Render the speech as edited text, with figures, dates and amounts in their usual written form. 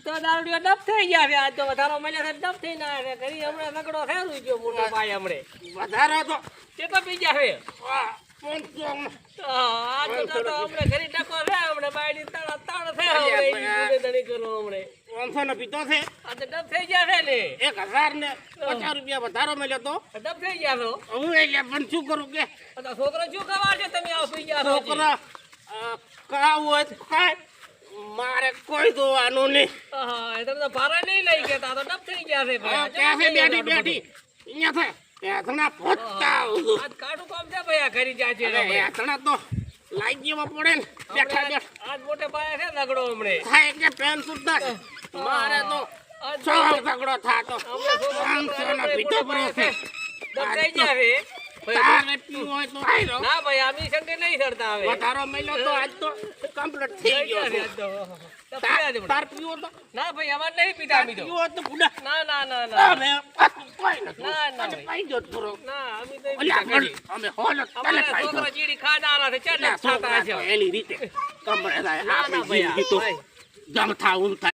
તો દારૂડિયો ડબ થઈ ગયા છે. આજ તો વધારો મળ્યો છે, ડબ થઈને આવ્યા છે. ઘરી હમણાં નકડો થયેલું ગયો મોટો ભાઈ હમણે. વધારે તો કેટલો પી ગયા છે? આ 500 આજ તો હમણે ઘરી ટકો છે. હમણે બાયડી તાળ છે. હમણે એની ગુનેધણી કરો હમણે. 500 નો પીતો છે. આ તો ડબ થઈ ગયા છે ને. 1000 ને 50 રૂપિયા વધારો મળ્યો તો ડબ થઈ ગયા છો. હું એટલે પણ શું કરું કે આ છોકરો શું ખવા છે તમે આવ પી ગયા છો? છોકરા ખાવું હોય તો ખાય, મારે કોઈ જોવાનું નહીં. હા એ તમે તો ભારા નહીં લઈ ગયા. આ તો ડબ થઈ ગયા છે ભાઈ. ત્યાં છે બેઠી અહીંયા થાય એથણા ફોટતા આજ કાઢું કામ છે ભાઈ. આ ઘરી જાય છે એથણા તો લાગીમાં પડે ને બેઠા આજ મોટે પાયા છે નગડો હમણે. થાય કે પેન સુધા મારે તો ચોળ ઝઘડો થાતો 500 નો પીતો પડ્યો છે. ડબ થઈ ગયા છે. તારે પીવું હોય તો આઈ લો. ના ભાઈ આમી સંગે નહીં ચડતા હવે. વધારો મળ્યો તો આજ તો કમ્પ્લીટ થઈ ગયો છે. તાર પીવો તો ના ભાઈ અમારે નહીં પીતા અમે તો. પીવો તો બુડા ના ના ના ના અમે પાછું કોઈ નથી. ના ના અને ભાઈ. પાઈ જો પૂરો ના અમે તો ઓલા પીતા કરી. અમે હોલ તલે અમારા પાઈ છોકરા ચીડી ખાનારા છે. ચાલ જો ખાતા છે. એની રીતે કમરે થાય ના ના આપણી ભાઈ જિંદગી તો ભાઈ. જમ થાવું થાય.